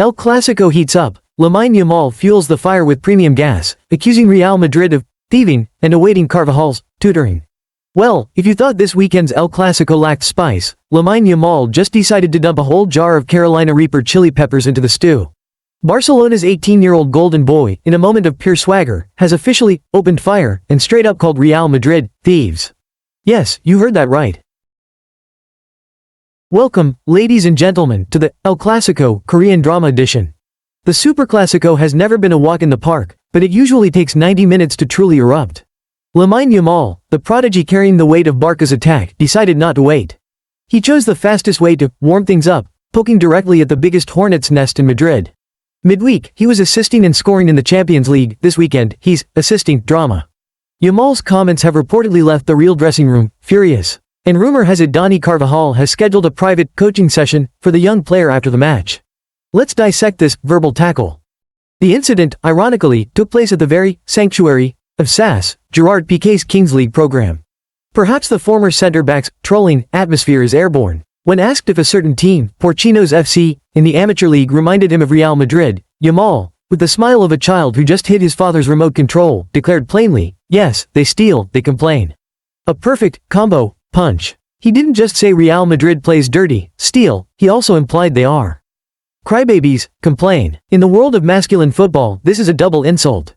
El Clasico heats up. Lamine Yamal fuels the fire with premium gas, accusing Real Madrid of thieving and awaiting Carvajal's tutoring. Well, if you thought this weekend's El Clasico lacked spice, Lamine Yamal just decided to dump a whole jar of Carolina Reaper chili peppers into the stew. Barcelona's 18-year-old golden boy, in a moment of pure swagger, has officially opened fire and straight up called Real Madrid thieves. Yes, you heard that right. Welcome, ladies and gentlemen, to the El Clasico Korean drama edition. The Super Clasico has never been a walk in the park, but it usually takes 90 minutes to truly erupt. Lamine Yamal, the prodigy carrying the weight of Barca's attack, decided not to wait. He chose the fastest way to warm things up, poking directly at the biggest hornet's nest in Madrid. Midweek, he was assisting and scoring in the Champions League. This weekend, he's assisting drama. Yamal's comments have reportedly left the Real dressing room furious, and rumor has it Dani Carvajal has scheduled a private coaching session for the young player after the match. Let's dissect this verbal tackle. The incident, ironically, took place at the very sanctuary of SAS, Gerard Piqué's Kings League program. Perhaps the former centre-back's trolling atmosphere is airborne. When asked if a certain team, Porcinos FC, in the amateur league reminded him of Real Madrid, Yamal, with the smile of a child who just hid his father's remote control, declared plainly, yes, they steal, they complain. A perfect combo punch. He didn't just say Real Madrid plays dirty, steal, he also implied they are. Crybabies, complain. In the world of masculine football, this is a double insult.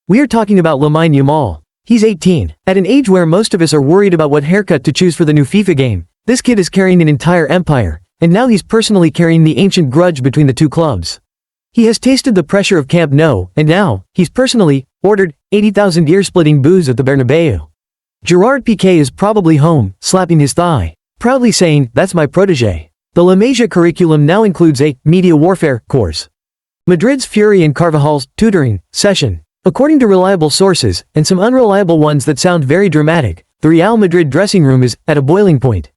We are talking about Lamine Yamal. He's 18, at an age where most of us are worried about what haircut to choose for the new FIFA game. This kid is carrying an entire empire, and now he's personally carrying the ancient grudge between the two clubs. He has tasted the pressure of Camp Nou, and now, he's personally ordered 80,000 ear-splitting boos at the Bernabéu. Gerard Piqué is probably home, slapping his thigh, proudly saying, that's my protégé. The La Masia curriculum now includes a media warfare course. Madrid's fury and Carvajal's tutoring session. According to reliable sources, and some unreliable ones that sound very dramatic, the Real Madrid dressing room is at a boiling point.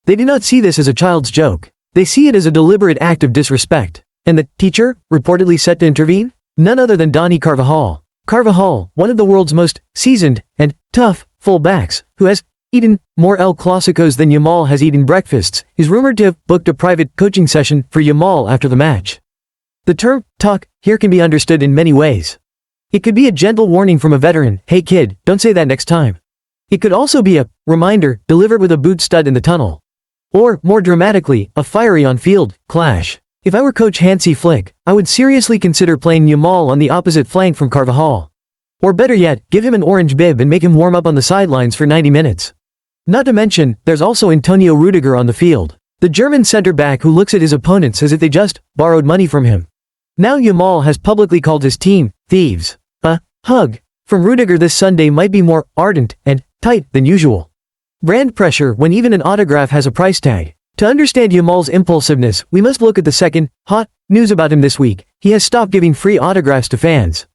They do not see this as a child's joke. They see it as a deliberate act of disrespect. And the teacher, reportedly set to intervene? None other than Dani Carvajal. Carvajal, one of the world's most seasoned and tough full-backs, who has eaten more El Clásicos than Yamal has eaten breakfasts, is rumored to have booked a private coaching session for Yamal after the match. The term talk here can be understood in many ways. It could be a gentle warning from a veteran, hey kid, don't say that next time. It could also be a reminder delivered with a boot stud in the tunnel. Or, more dramatically, a fiery on-field clash. If I were coach Hansi Flick, I would seriously consider playing Yamal on the opposite flank from Carvajal. Or better yet, give him an orange bib and make him warm up on the sidelines for 90 minutes. Not to mention, there's also Antonio Rudiger on the field, the German center-back who looks at his opponents as if they just borrowed money from him. Now Yamal has publicly called his team thieves. A hug from Rudiger this Sunday might be more ardent and tight than usual. Brand pressure when even an autograph has a price tag. To understand Yamal's impulsiveness, we must look at the second hot news about him this week. He has stopped giving free autographs to fans.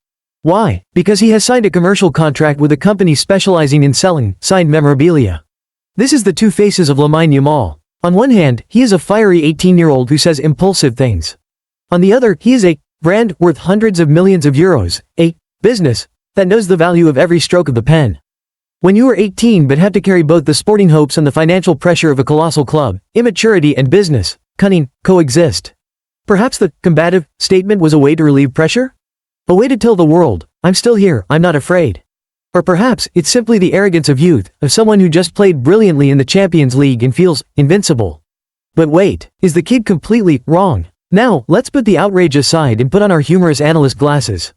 Why? Because he has signed a commercial contract with a company specializing in selling signed memorabilia. This is the two faces of Lamine Yamal. On one hand, he is a fiery 18-year-old who says impulsive things. On the other, he is a brand worth hundreds of millions of euros, a business that knows the value of every stroke of the pen. When you are 18 but have to carry both the sporting hopes and the financial pressure of a colossal club, immaturity and business cunning coexist. Perhaps the combative statement was a way to relieve pressure? A way to tell the world, I'm still here, I'm not afraid. Or perhaps it's simply the arrogance of youth, of someone who just played brilliantly in the Champions League and feels invincible. But wait, is the kid completely wrong? Now, let's put the outrage aside and put on our humorous analyst glasses.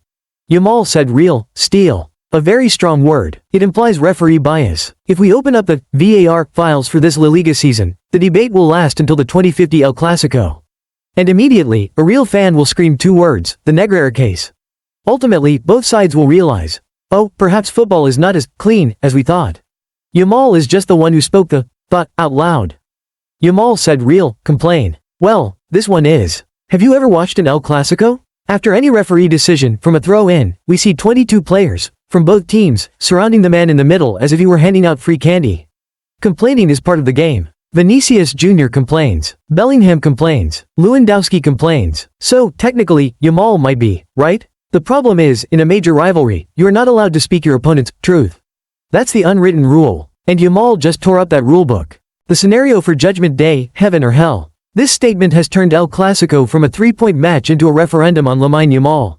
Yamal said real steal. A very strong word. It implies referee bias. If we open up the VAR files for this La Liga season, the debate will last until the 2050 El Clasico. And immediately, a real fan will scream two words, the Negreira case. Ultimately, both sides will realize, oh, perhaps football is not as clean as we thought. Yamal is just the one who spoke the thought out loud. Yamal said real complain. Well, this one is. Have you ever watched an El Clasico? After any referee decision, from a throw-in, we see 22 players, from both teams, surrounding the man in the middle as if he were handing out free candy. Complaining is part of the game. Vinicius Jr. complains. Bellingham complains. Lewandowski complains. So, technically, Yamal might be, right? The problem is, in a major rivalry, you are not allowed to speak your opponent's truth. That's the unwritten rule. And Yamal just tore up that rulebook. The scenario for Judgment Day, heaven or hell. This statement has turned El Clasico from a 3-point match into a referendum on Lamine Yamal.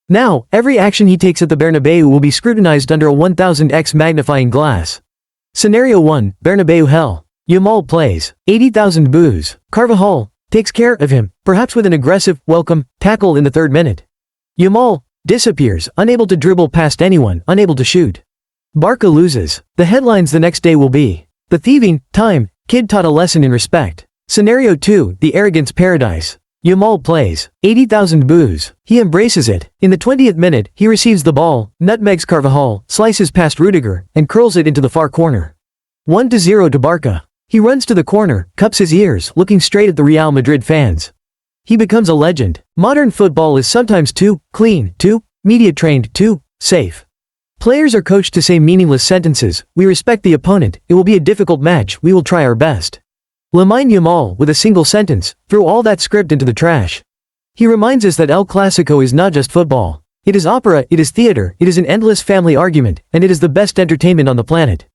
Now, every action he takes at the Bernabéu will be scrutinized under a 1000x magnifying glass. Scenario 1, Bernabéu hell. Yamal plays. 80,000 boos. Carvajal takes care of him, perhaps with an aggressive, welcome, tackle in the 3rd minute. Yamal disappears, unable to dribble past anyone, unable to shoot. Barça loses. The headlines the next day will be, "The thieving time kid taught a lesson in respect." Scenario 2, the arrogance paradise. Yamal plays. 80,000 boos. He embraces it. In the 20th minute, he receives the ball, nutmegs Carvajal, slices past Rudiger, and curls it into the far corner. 1-0 to Barça. He runs to the corner, cups his ears, looking straight at the Real Madrid fans. He becomes a legend. Modern football is sometimes too clean, too media-trained, too safe. Players are coached to say meaningless sentences. "We respect the opponent, it will be a difficult match, we will try our best." Lamine Yamal, with a single sentence, threw all that script into the trash. He reminds us that El Clasico is not just football. It is opera, it is theater, it is an endless family argument, and it is the best entertainment on the planet.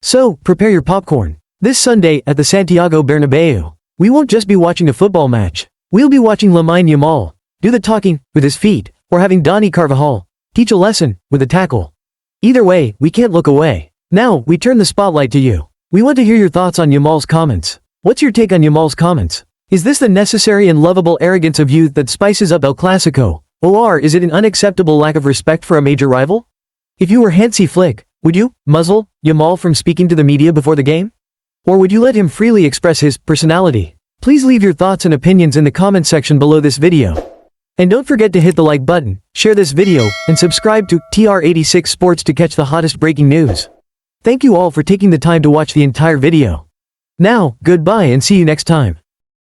So, prepare your popcorn. This Sunday, at the Santiago Bernabéu, we won't just be watching a football match. We'll be watching Lamine Yamal do the talking with his feet, or having Dani Carvajal teach a lesson with a tackle. Either way, we can't look away. Now, we turn the spotlight to you. We want to hear your thoughts on Yamal's comments. What's your take on Yamal's comments? Is this the necessary and lovable arrogance of youth that spices up El Clasico? Or is it an unacceptable lack of respect for a major rival? If you were Hansi Flick, would you muzzle Yamal from speaking to the media before the game? Or would you let him freely express his personality? Please leave your thoughts and opinions in the comment section below this video. And don't forget to hit the like button, share this video, and subscribe to TR86 Sports to catch the hottest breaking news. Thank you all for taking the time to watch the entire video. Now, goodbye and see you next time.